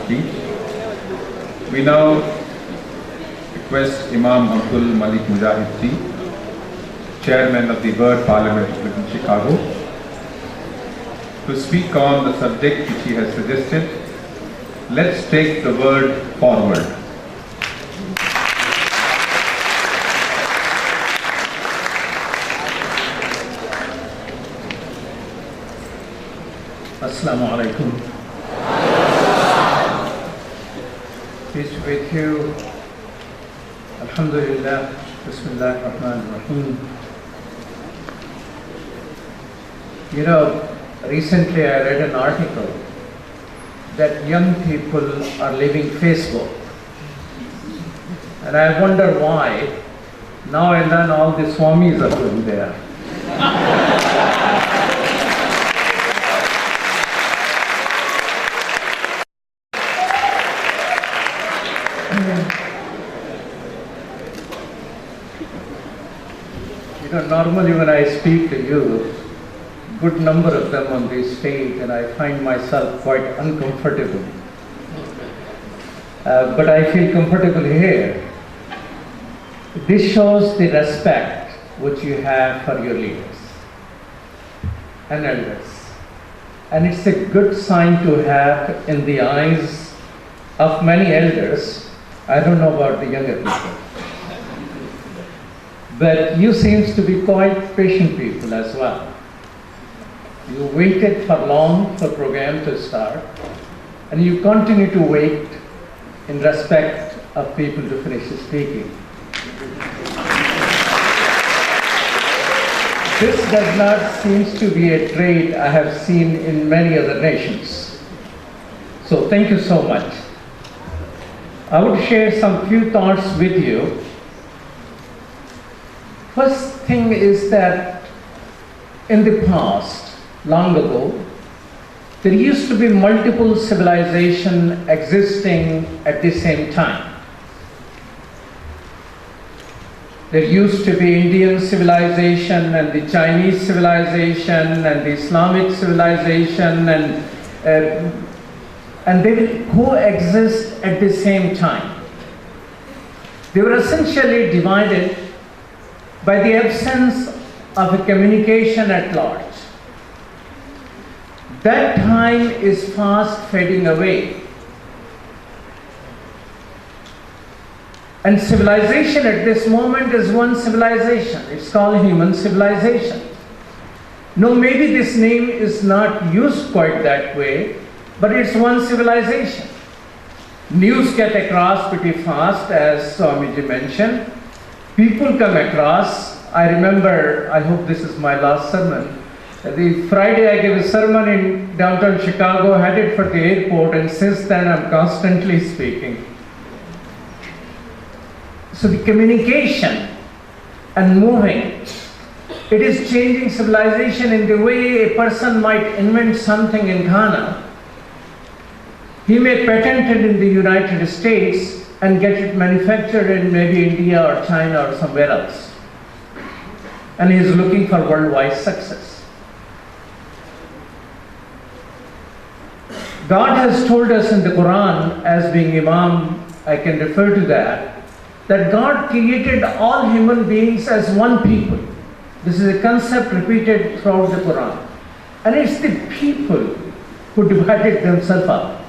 speech. We now request Imam Abdul Malik Mujahid ji, Chairman of the World Parliament in Chicago, to speak on the subject which he has suggested. Let's take the word forward. Assalamu alaikum. Peace be with you. Alhamdulillah. Bismillah ar-Rahman ar-Rahim. You know, recently I read an article that young people are leaving Facebook. And I wonder why. Now and then all the Swamis are going there. You know, normally when I speak to you, good number of them on this stage, and I find myself quite uncomfortable. But I feel comfortable here. This shows the respect which you have for your leaders and elders. And it's a good sign to have in the eyes of many elders. I don't know about the younger people. But you seems to be quite patient people as well. You waited for long for program to start, and you continue to wait in respect of people to finish speaking. This does not seem to be a trait I have seen in many other nations. So thank you so much. I would share some few thoughts with you. First thing is that in the past, long ago, there used to be multiple civilizations existing at the same time. There used to be Indian civilization and the Chinese civilization and the Islamic civilization, and they will coexist at the same time. They were essentially divided by the absence of a communication at large. That time is fast fading away. And civilization at this moment is one civilization. It's called human civilization. No, maybe this name is not used quite that way, but it's one civilization. News get across pretty fast, as Swamiji mentioned. People come across. I remember, I hope this is my last sermon. The Friday I gave a sermon in downtown Chicago, headed for the airport, and since then I'm constantly speaking. So the communication and moving, it is changing civilization in the way a person might invent something in Ghana. He may patent it in the United States and get it manufactured in maybe India or China or somewhere else. And he is looking for worldwide success. God has told us in the Quran, as being Imam, I can refer to that God created all human beings as one people. This is a concept repeated throughout the Quran. And it's the people who divided themselves up.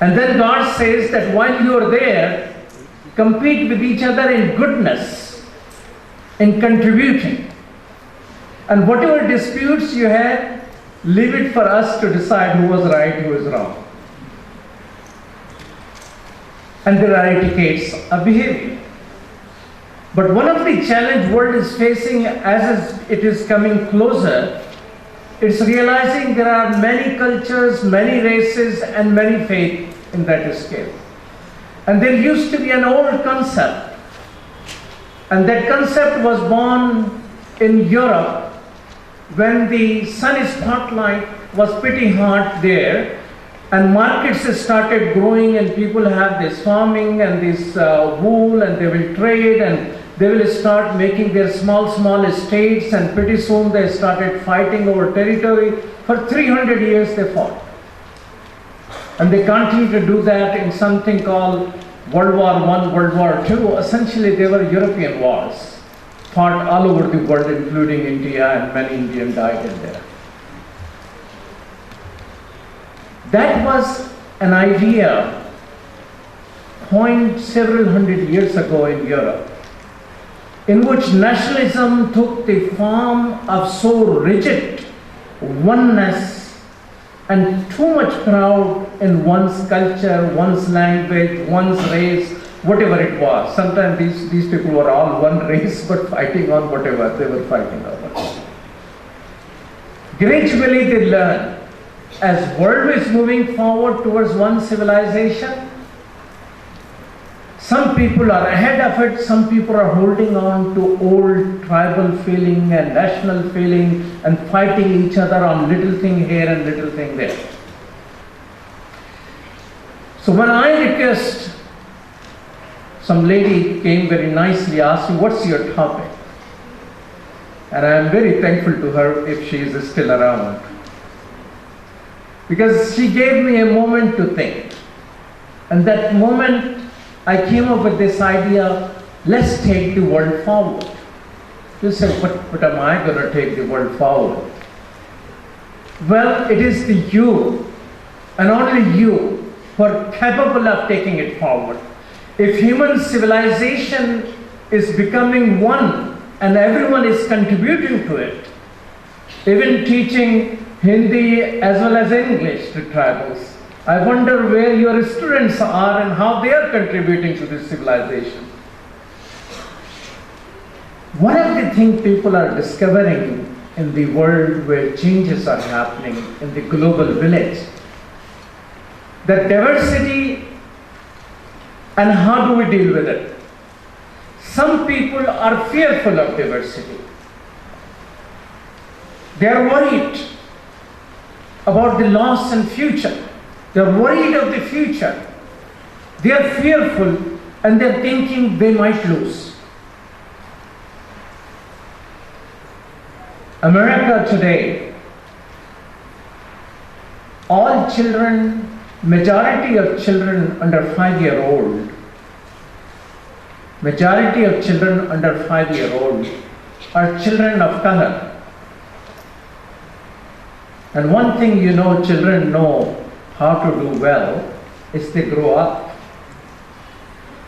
And then God says that while you are there, compete with each other in goodness, in contributing. And whatever disputes you had, leave it for us to decide who was right, who was wrong. And there are etiquettes of behavior. But one of the challenge world is facing as it is coming closer, it's realizing there are many cultures, many races, and many faiths in that scale. And there used to be an old concept, and that concept was born in Europe when the sun spotlight was pretty hot there, and markets started growing, and people have this farming and this wool, and they will trade, and they will start making their small estates, and pretty soon they started fighting over territory. For 300 years they fought. And they continue to do that in something called World War I, World War II. Essentially, they were European wars, fought all over the world, including India, and many Indians died in there. That was an idea coined several hundred years ago in Europe, in which nationalism took the form of so rigid oneness and too much proud in one's culture, one's language, one's race, whatever it was. Sometimes these people were all one race but fighting on whatever they were fighting over. Gradually they learn, as world is moving forward towards one civilization, some people are ahead of it, some people are holding on to old tribal feeling and national feeling and fighting each other on little thing here and little thing there. So when I request, some lady came very nicely, asked me, what's your topic? And I am very thankful to her if she is still around, because she gave me a moment to think. And that moment I came up with this idea, let's take the world forward. You say, what am I going to take the world forward? Well, it is the you, and only you, who are capable of taking it forward. If human civilization is becoming one, and everyone is contributing to it, even teaching Hindi as well as English to tribals, I wonder where your students are and how they are contributing to this civilization. One of the things people are discovering in the world where changes are happening in the global village, that diversity and how do we deal with it. Some people are fearful of diversity. They are worried about the loss and future. They are worried of the future. They are fearful and they are thinking they might lose. America today, all children, majority of children under 5-year-old, majority of children under 5-year-old are children of color. And one thing you know, children know how to do well is they grow up.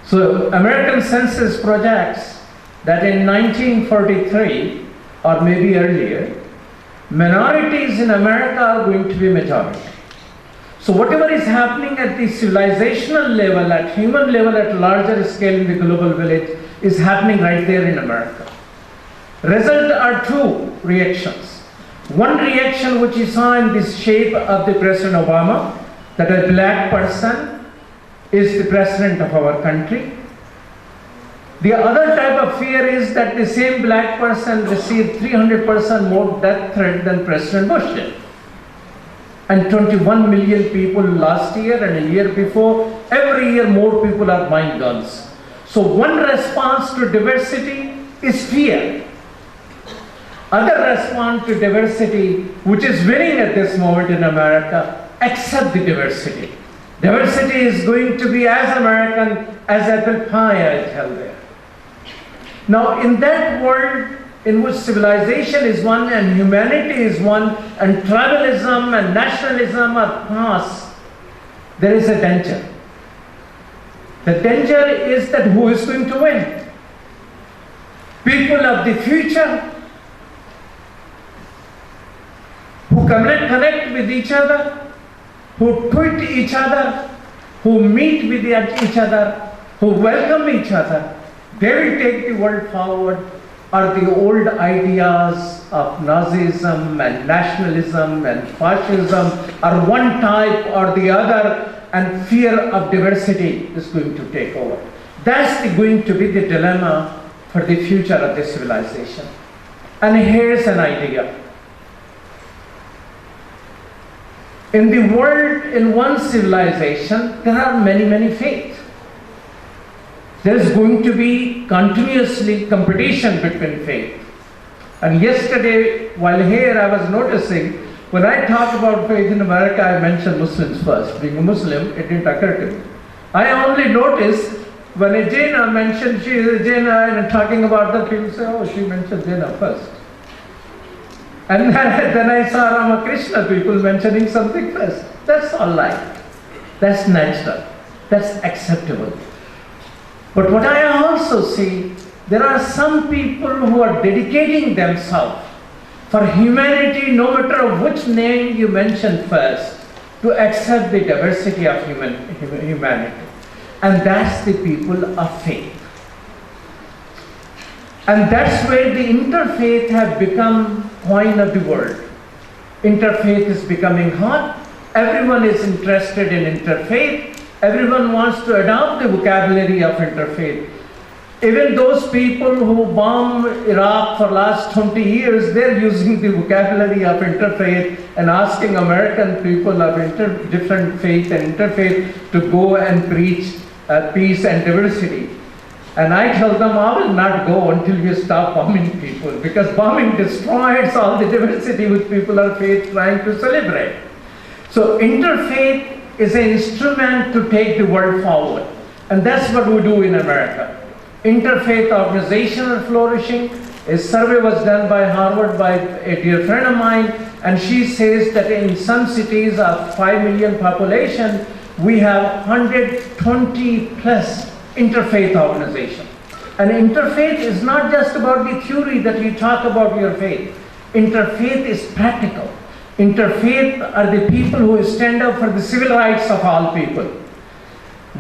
So American census projects that in 1943 or maybe earlier, minorities in America are going to be majority. So whatever is happening at the civilizational level, at human level, at larger scale in the global village is happening right there in America. Result are two reactions. One reaction which you saw in the shape of the President Obama, that a black person is the president of our country. The other type of fear is that the same black person received 300% more death threat than President Bush did. And 21 million people last year and a year before, every year more people are buying guns. So one response to diversity is fear. Other response to diversity, which is winning at this moment in America, accept the diversity. Diversity is going to be as American as apple pie, I tell them. Now, in that world in which civilization is one and humanity is one and tribalism and nationalism are past, there is a danger. The danger is that who is going to win? People of the future who connect with each other, who tweet each other, who meet with each other, who welcome each other, they will take the world forward, or the old ideas of Nazism and nationalism and fascism are one type or the other, and fear of diversity is going to take over. That's going to be the dilemma for the future of this civilization. And here's an idea. In the world, in one civilization, there are many faiths. There is going to be continuously competition between faith. And yesterday, while here, I was noticing When I talk about faith in America, I mention Muslims first. Being a Muslim, it didn't occur to me. I only noticed when a Jaina mentioned she is a Jaina and talking about that, people say, oh, she mentioned Jaina first. And then I saw Ramakrishna people mentioning something first. That's all right. That's natural. That's acceptable. But what I also see, there are some people who are dedicating themselves for humanity, no matter which name you mention first, to accept the diversity of humanity. And that's the people of faith. And that's where the interfaith have become coin of the world. Interfaith is becoming hot. Everyone is interested in interfaith. Everyone wants to adopt the vocabulary of interfaith. Even those people who bomb Iraq for last 20 years, they're using the vocabulary of interfaith and asking American people of different faith and interfaith to go and preach peace and diversity. And I tell them, I will not go until you stop bombing people, because bombing destroys all the diversity which people of faith trying to celebrate. So interfaith is an instrument to take the world forward. And that's what we do in America. Interfaith organizations are flourishing. A survey was done by Harvard by a dear friend of mine, and she says that in some cities of 5 million population, we have 120 plus interfaith organizations. And interfaith is not just about the theory that you talk about your faith. Interfaith is practical. Interfaith are the people who stand up for the civil rights of all people.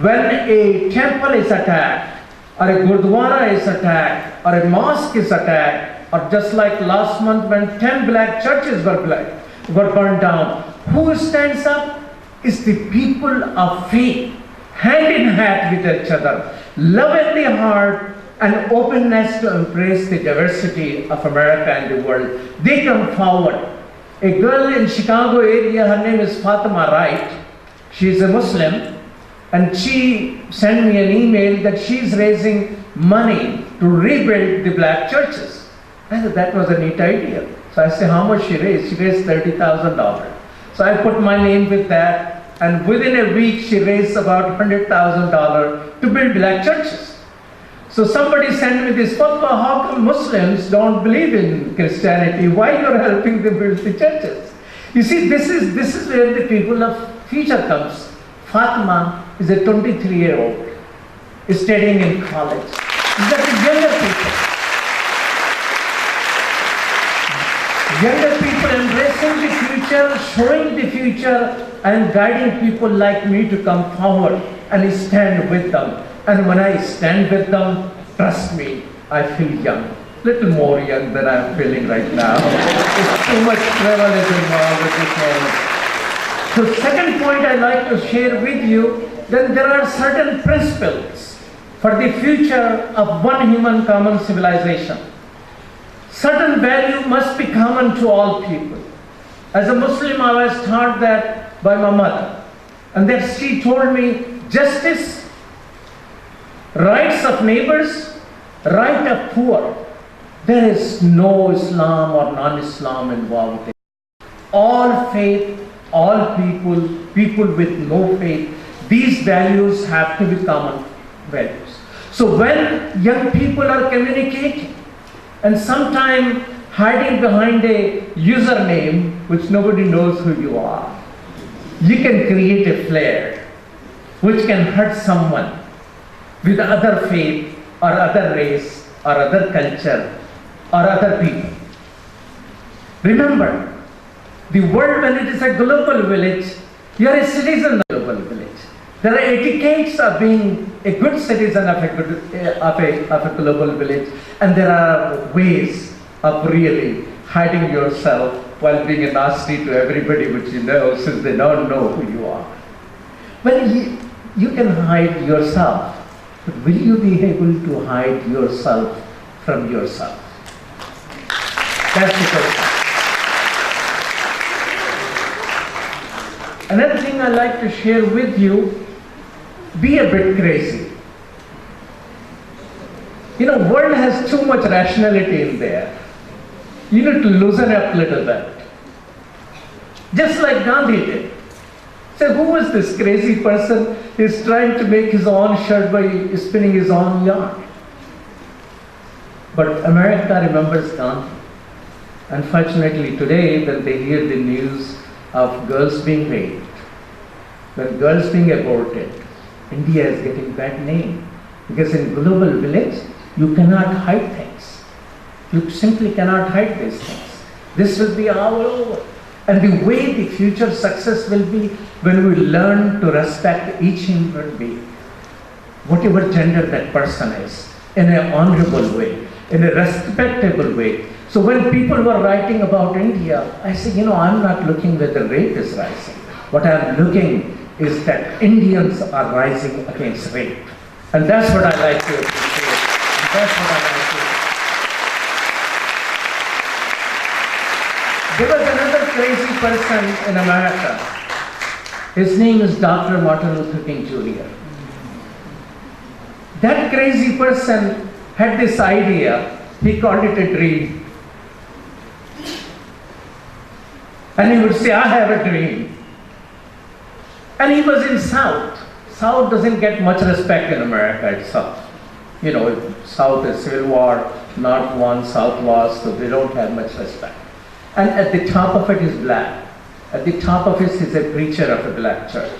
When a temple is attacked, or a gurdwara is attacked, or a mosque is attacked, or just like last month when 10 black churches were burned down, who stands up? Is the people of faith, hand in hand with each other, love in the heart, and openness to embrace the diversity of America and the world. They come forward. A girl in Chicago area, her name is Fatima Wright. She is a Muslim, and she sent me an email that she's raising money to rebuild the black churches. I said that was a neat idea. So I said, how much she raised? She raised $30,000. So I put my name with that, and within a week she raised about $100,000 to build black churches. So somebody sent me this, Papa, how come Muslims don't believe in Christianity? Why you're helping them build the churches? You see, this is where the people of future comes. Fatima is a 23-year-old, is studying in college. These are the younger people. Younger people embracing the future, showing the future, and guiding people like me to come forward and stand with them. And when I stand with them, trust me, I feel young. Little more young than I'm feeling right now. There's too much privilege involved with this moment. So second point I'd like to share with you, then there are certain principles for the future of one human common civilization. Certain value must be common to all people. As a Muslim, I was taught that by my mother. And that she told me, justice, rights of neighbors, right of poor. There is no Islam or non-Islam involved. All faith, all people, people with no faith, these values have to be common values. So when young people are communicating, and sometimes hiding behind a username which nobody knows who you are, you can create a flare which can hurt someone with other faith or other race or other culture or other people. Remember, the world, when it is a global village, you are a citizen of the global village. There are etiquettes of being a good citizen of a global village, and there are ways of really hiding yourself while being a nasty to everybody which you know, since they don't know who you are. Well, you can hide yourself, but will you be able to hide yourself from yourself? That's the question. Another thing I'd like to share with you, be a bit crazy. You know, world has too much rationality in there. You need to loosen up a little bit. just like Gandhi did. So who is this crazy person who's trying to make his own shirt by spinning his own yarn? But America remembers Gandhi. Unfortunately today, when they hear the news of girls being raped, when girls being aborted, India is getting bad name. Because in global village, you cannot hide things. You simply cannot hide these things. This will be all over. And the way the future success will be when we learn to respect each human being, whatever gender that person is, in an honorable way, in a respectable way. So when people were writing about India, I said, I'm not looking where the rape is rising. What I'm looking is that Indians are rising against rape. And that's what I like to appreciate. And that's what I like to. There was another crazy person in America. His name is Dr. Martin Luther King Jr. That crazy person had this idea. He called it a dream. And he would say, I have a dream. And he was in South. South doesn't get much respect in America itself. South is Civil War, North won, South lost, so they don't have much respect. And at the top of it is black. At the top of it is a preacher of a black church.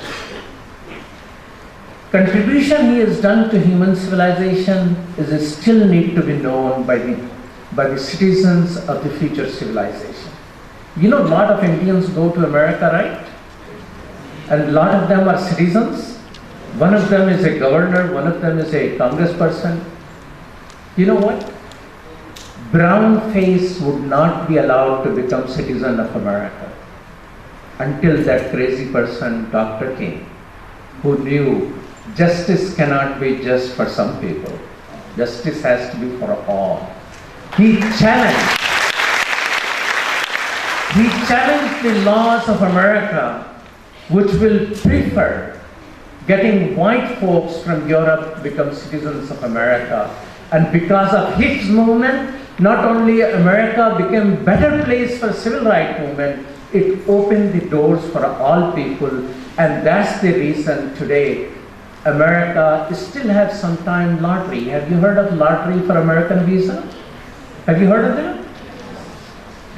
Contribution he has done to human civilization is still need to be known by the citizens of the future civilization. A lot of Indians go to America, right? And a lot of them are citizens. One of them is a governor, one of them is a congressperson. You know what? Brown face would not be allowed to become citizen of America until that crazy person, Dr. King, who knew justice cannot be just for some people. Justice has to be for all. He challenged the laws of America, which will prefer getting white folks from Europe become citizens of America. And because of his movement, not only America became a better place for civil rights movement, it opened the doors for all people. And that's the reason today America still has sometime lottery. Have you heard of lottery for American visa? Have you heard of that?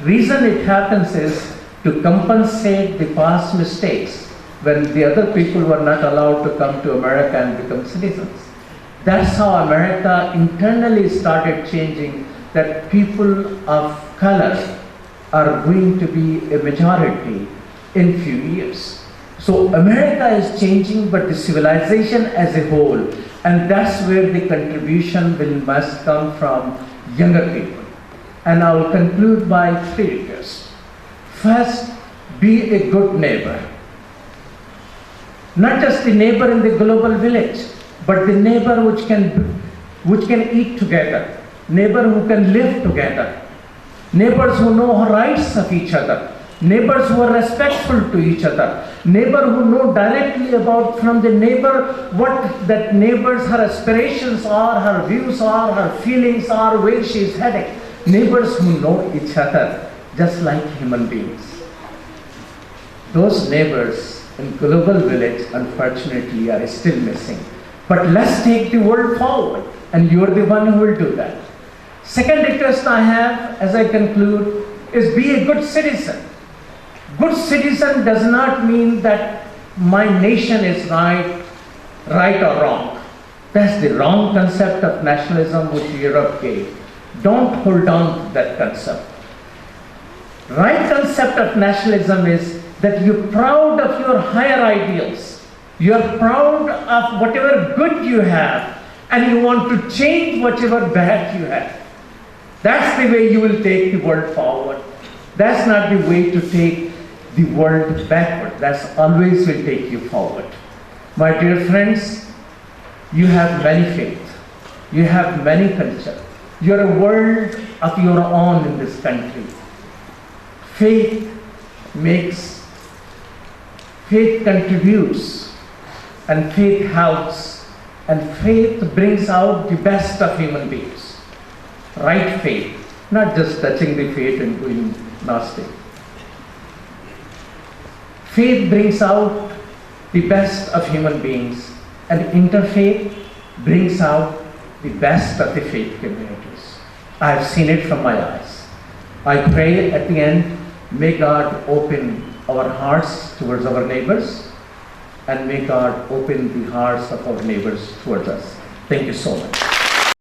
Reason it happens is to compensate the past mistakes when the other people were not allowed to come to America and become citizens. That's how America internally started changing, that people of color are going to be a majority in few years. So America is changing, but the civilization as a whole, and that's where the contribution must come from younger people. And I will conclude by 3 requests. First, be a good neighbor. Not just the neighbor in the global village, but the neighbor which can eat together, neighbor who can live together, neighbors who know rights of each other, neighbors who are respectful to each other, neighbor who know directly about from the neighbor what that neighbor's her aspirations are, her views are, her feelings are, where she is heading. Neighbors who know each other just like human beings. Those neighbors in global village, unfortunately, are still missing. But let's take the world forward, and you're the one who will do that. Second request I have, as I conclude, is be a good citizen. Good citizen does not mean that my nation is right or wrong. That's the wrong concept of nationalism which Europe gave. Don't hold on to that concept. Right concept of nationalism is that you're proud of your higher ideals. You're proud of whatever good you have, and you want to change whatever bad you have. That's the way you will take the world forward. That's not the way to take the world backward. That's always will take you forward. My dear friends, you have many faith. You have many culture. You're a world of your own in this country. Faith contributes, and faith helps, and faith brings out the best of human beings. Right faith, not just touching the faith and doing nasty. Faith brings out the best of human beings, and interfaith brings out the best of the faith communities. I have seen it from my eyes. I pray at the end, may God open our hearts towards our neighbors, and may God open the hearts of our neighbors towards us. Thank you so much.